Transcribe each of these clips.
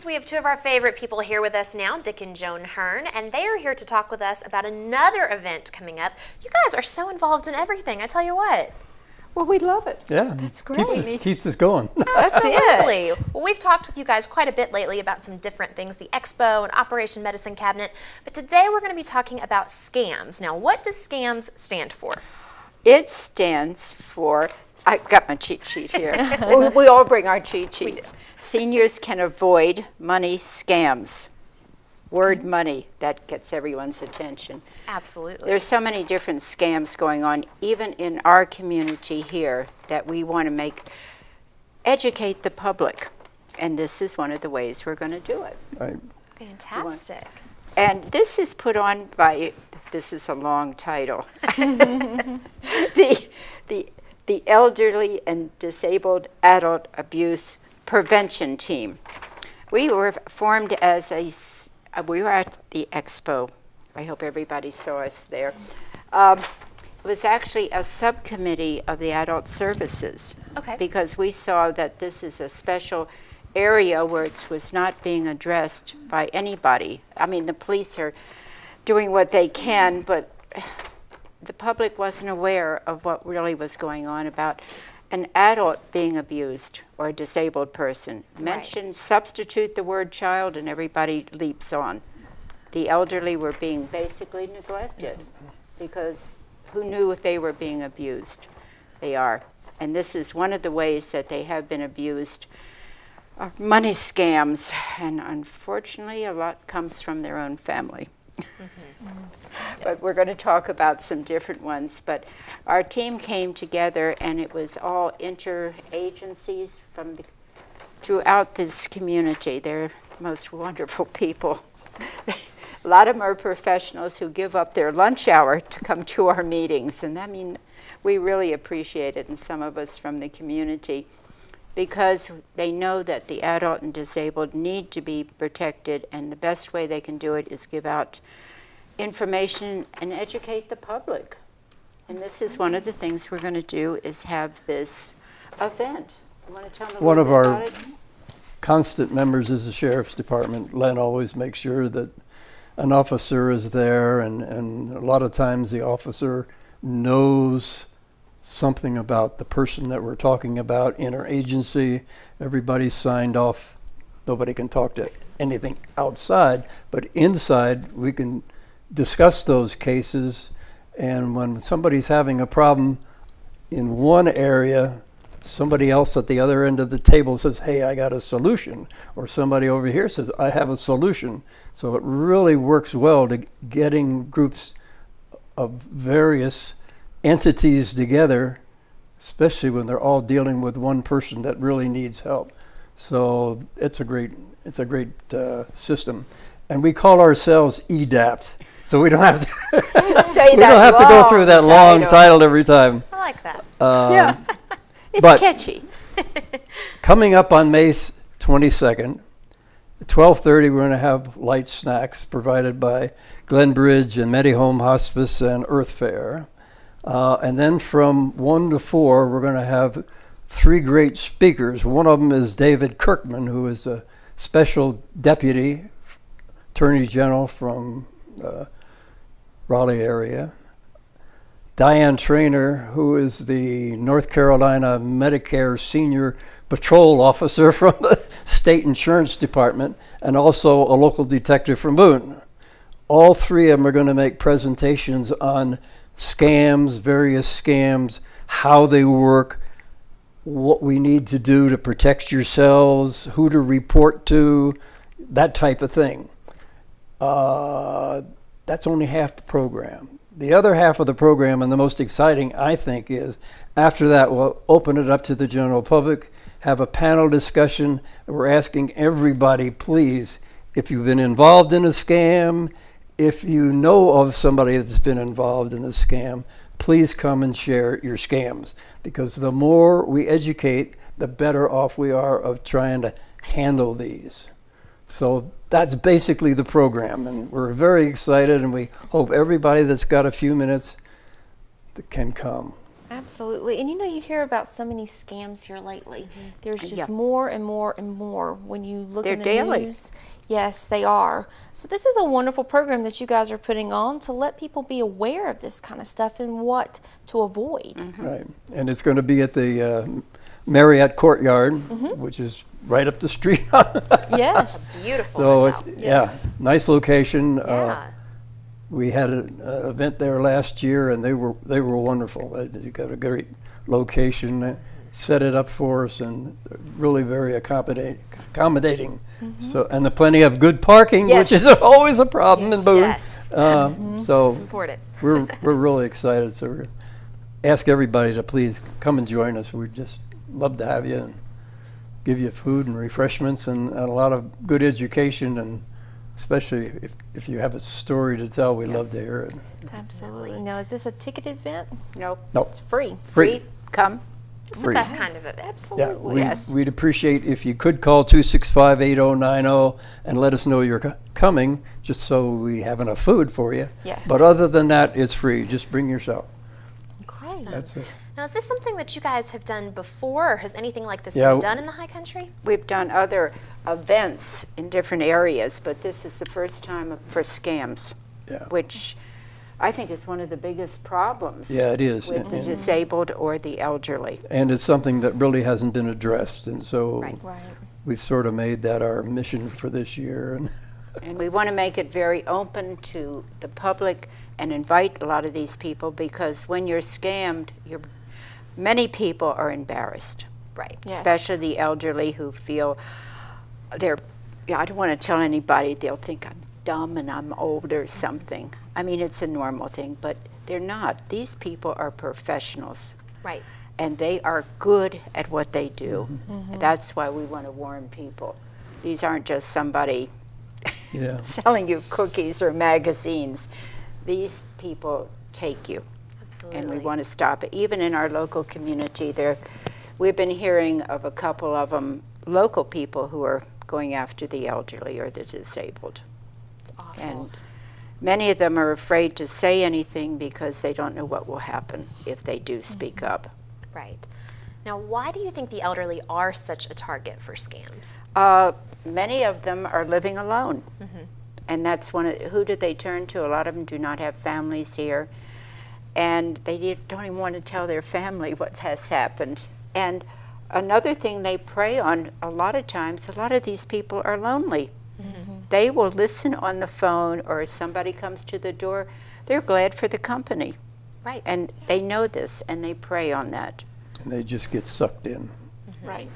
We have two of our favorite people here with us now, Dick and Joan Hearn, and they are here to talk with us about another event coming up. You guys are so involved in everything, I tell you what. Well, we love it. Yeah, that's great. Keeps us going. Absolutely. Well, we've talked with you guys quite a bit lately about some different things, the Expo and Operation Medicine Cabinet, but today we're going to be talking about SCAMS. Now, what does SCAMS stand for? It stands for, I've got my cheat sheet here. we all bring our cheat sheets. Seniors can avoid money scams. Word money, that gets everyone's attention. Absolutely. There's so many different scams going on, even in our community here, that we want to educate the public. And this is one of the ways we're going to do it. Right. Fantastic. And this is put on by, this is a long title, the Elderly and Disabled Adult Abuse Prevention Team. We were formed as we were at the Expo. I hope everybody saw us there. It was actually a subcommittee of the Adult Services. Okay. Because we saw that this is a special area where it was not being addressed by anybody. I mean, the police are doing what they can, but the public wasn't aware of what really was going on about an adult being abused or a disabled person. Mention, substitute the word child, and everybody leaps on. The elderly were being basically neglected because who knew if they were being abused? They are. And this is one of the ways that they have been abused. Money scams, and unfortunately a lot comes from their own family. But we're going to talk about some different ones. But our team came together, and it was all interagencies from throughout this community. They're the most wonderful people. A lot of them are professionals who give up their lunch hour to come to our meetings, and I mean, we really appreciate it, and some of us from the community, because they know that the adult and disabled need to be protected, and the best way they can do it is give out information and educate the public. And this is one of the things we're going to do, is have this event. You want to tell me One of about our it? constant members is the Sheriff's Department. Len always makes sure that an officer is there, and a lot of times the officer knows something about the person that we're talking about in our agency. Everybody's signed off. Nobody can talk to anything outside, but inside we can discuss those cases. And when somebody's having a problem in one area, somebody else at the other end of the table says, hey, I got a solution. Or somebody over here says, I have a solution. So it really works well to getting groups of various entities together, especially when they're all dealing with one person that really needs help. So it's a great system. And we call ourselves EDAPT. So we don't have to to go through that long title every time. I like that. Yeah, it's catchy. Coming up on May 22nd, at 12:30, we're going to have light snacks provided by Glenbridge and Medihome Hospice and Earth Fair. And then from 1 to 4, we're going to have 3 great speakers. One of them is David Kirkman, who is a special deputy attorney general from Raleigh area. Diane Traynor, who is the North Carolina Medicare Senior Patrol Officer from the State Insurance Department, and also a local detective from Boone. All 3 of them are going to make presentations on scams, various scams, how they work, what we need to do to protect yourselves, who to report to, that type of thing. That's only half the program. The other half of the program, and the most exciting, I think, is after that we'll open it up to the general public, have a panel discussion. We're asking everybody, please, if you've been involved in a scam, if you know of somebody that's been involved in a scam, please come and share your scams, because the more we educate, the better off we are of trying to handle these. So that's basically the program, and we're very excited, and we hope everybody that's got a few minutes that can come. Absolutely. And you know, you hear about so many scams here lately. There's just Yeah. more and more and more when you look They're in the daily. news. Yes, they are. So this is a wonderful program that you guys are putting on to let people be aware of this kind of stuff and what to avoid. Right. And it's going to be at the Marriott Courtyard, which is right up the street. Yes. Beautiful So hotel. it's, Yes. yeah, nice location. Yeah. We had an event there last year, and they were wonderful. They got a great location, set it up for us, and really very accommodating. So, and the plenty of good parking, Yes. which is always a problem in Boone. Yes. So It's important. we're really excited. So we ask everybody to please come and join us. We'd just love to have you and give you food and refreshments and a lot of good education, and especially if you have a story to tell, we love to hear it. Absolutely. Now, is this a ticketed event? Nope. No, It's free. Free. Come. It's free. the best kind of event. Yeah, Absolutely. Yes. we'd appreciate if you could call 265-8090 and let us know you're coming, just so we have enough food for you. Yes. But other than that, it's free. Just bring yourself. Great. That's it. Now, is this something that you guys have done before, or has anything like this Yeah, been done in the High Country? We've done other events in different areas, but this is the first time for SCAMS, Yeah. which I think is one of the biggest problems Yeah, it is. with the And- disabled or the elderly. And it's something that really hasn't been addressed, and so Right. Right. we've sort of made that our mission for this year. And And we want to make it very open to the public and invite a lot of these people, because when you're scammed, many people are embarrassed, Right. Yes. especially the elderly who feel I don't want to tell anybody, they'll think I'm dumb and I'm old or something. I mean, it's a normal thing, but they're not. These people are professionals, Right. and they are good at what they do. That's why we want to warn people. These aren't just somebody yeah, selling you cookies or magazines. These people take you, Absolutely. and we want to stop it. Even in our local community, we've been hearing of a couple of them, local people who are going after the elderly or the disabled. It's awful. And many of them are afraid to say anything because they don't know what will happen if they do speak up. Right. Now, why do you think the elderly are such a target for scams? Many of them are living alone. And that's who do they turn to? A lot of them do not have families here. And they don't even want to tell their family what has happened. And another thing they prey on a lot of times, a lot of these people are lonely. They will listen on the phone, or if somebody comes to the door, they're glad for the company. Right. And they know this, and they prey on that. and they just get sucked in. Right.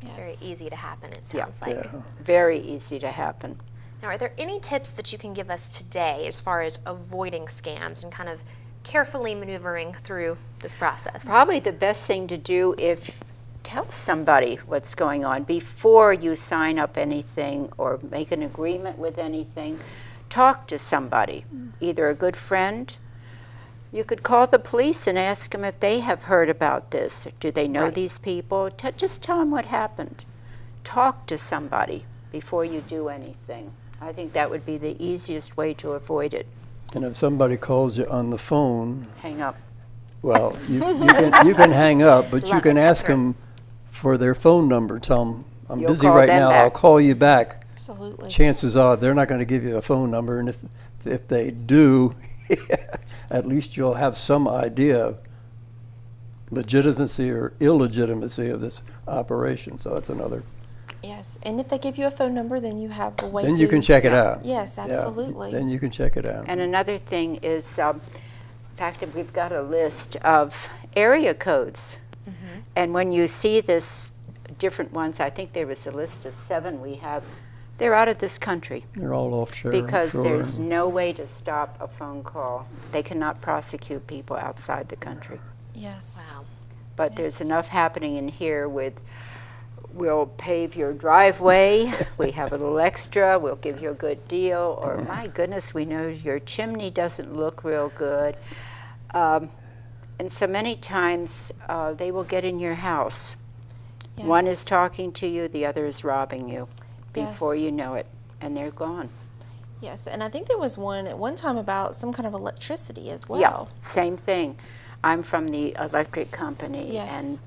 It's very Yes. easy to happen, it Yeah. sounds like. Yeah. Very easy to happen. Now, are there any tips that you can give us today as far as avoiding scams and kind of carefully maneuvering through this process? Probably the best thing to do is tell somebody what's going on before you sign up anything or make an agreement with anything. Talk to somebody, either a good friend. You could call the police and ask them if they have heard about this. Do they know Right. these people? Just tell them what happened. Talk to somebody before you do anything. I think that would be the easiest way to avoid it. And if somebody calls you on the phone, Hang up. well, you can hang up, but you Love can it. ask them for their phone number. Tell them, I'm You'll busy call right them now, back. I'll call you back. Absolutely. Chances are they're not going to give you a phone number, and if they do, at least you'll have some idea of legitimacy or illegitimacy of this operation. So that's another. Yes. And if they give you a phone number, then you have a way Then to... you can check it out. Yes, Yeah, absolutely. then you can check it out. And another thing is, in fact, we've got a list of area codes. And when you see this, different ones, I think there was a list of 7 we have, they're out of this country They're all offshore. because offshore. there's no way to stop a phone call. They cannot prosecute people outside the country. Yes. Wow. But there's enough happening in here with, we'll pave your driveway, we have a little extra, we'll give you a good deal, or my goodness, we know your chimney doesn't look real good. And so many times they will get in your house. Yes. One is talking to you, the other is robbing you before Yes. you know it, and they're gone. Yes, and I think there was one at one time about some kind of electricity as well. Yeah, same thing. I'm from the electric company. Yes.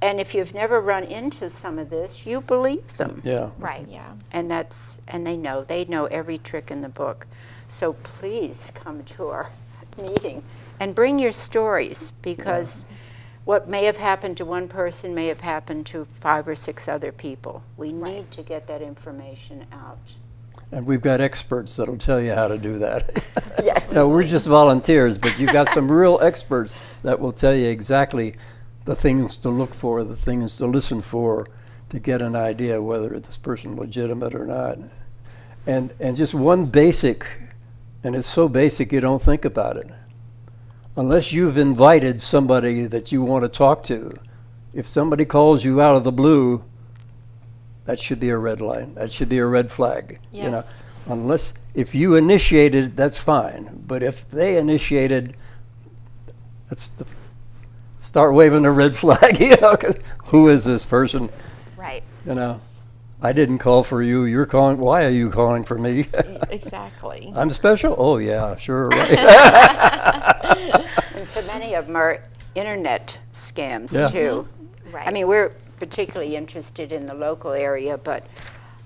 And if you've never run into some of this, you believe them. Yeah. Right. Yeah. And they know every trick in the book. So please come to our meeting and bring your stories, because what may have happened to one person may have happened to 5 or 6 other people. We need to get that information out. And we've got experts that'll tell you how to do that. Yes. No, we're just volunteers, but you've got some real experts that will tell you exactly the things to look for, the things to listen for, to get an idea whether this person legitimate or not. And just one basic, and it's so basic you don't think about it. Unless you've invited somebody that you want to talk to, if somebody calls you out of the blue, that should be a red line. That should be a red flag. Yes. You know, unless if you initiated, that's fine. But if they initiated, start waving a red flag. You know, 'cause who is this person? Right. You know, I didn't call for you. You're calling. Why are you calling for me? Exactly. I'm special. Oh yeah, sure. Right. And so many of them are internet scams Yeah. too. Right. I mean, we're particularly interested in the local area, but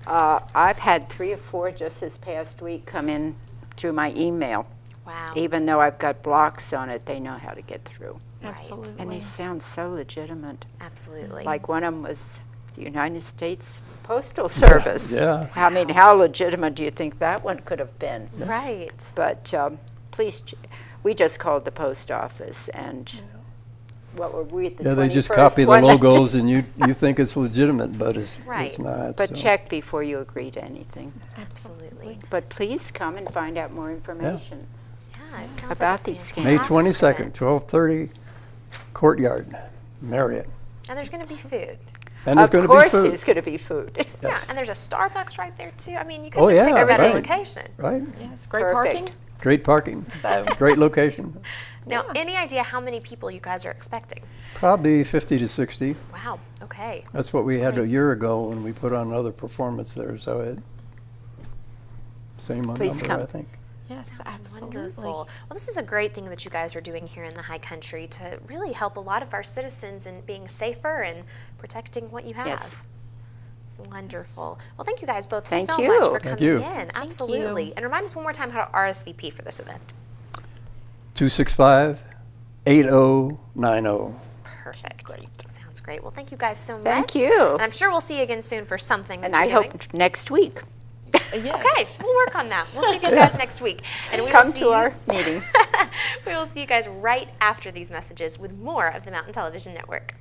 I've had 3 or 4 just this past week come in through my email. Wow. Even though I've got blocks on it, they know how to get through. Absolutely. And they sound so legitimate. Absolutely. Like one of them was the United States Postal Service. Yeah. I mean, how legitimate do you think that one could have been? Right. But please, we just called the post office, and what were we at the Yeah, they just 21st copy the one that- logos, and you think it's legitimate, but it's Right. not. But so. check before you agree to anything. Absolutely. But please come and find out more information. Yeah, it sounds About like a these scams. May fantastic 22nd, event. 12:30, Courtyard, Marriott. And there's going to be food. And there's Of going to be course food. there's going to be food. Yeah, and there's a Starbucks right there too. I mean, you Oh, couldn't yeah, pick a better right. location. Right? Yes. Great Perfect. parking. Great parking. So Great location. Now, any idea how many people you guys are expecting? Probably 50 to 60. Wow. Okay. That's what we had a great. year ago when we put on another performance there. So same Please number, come. I think. yes, absolutely. Wonderful. Well, this is a great thing that you guys are doing here in the High Country to really help a lot of our citizens in being safer and protecting what you have. Yes. Wonderful. Well, thank you guys both Thank so you. much for Thank coming you. in. Absolutely. you. And remind us one more time how to RSVP for this event. 265-8090. Perfect. Sounds great. Well, thank you guys so much. Thank you. And I'm sure we'll see you again soon for something that And you're I doing. hope next week. Yes. Okay, we'll work on that. We'll see you guys next week. And we Come will see to our meeting. we will see you guys right after these messages with more of the Mountain Television Network.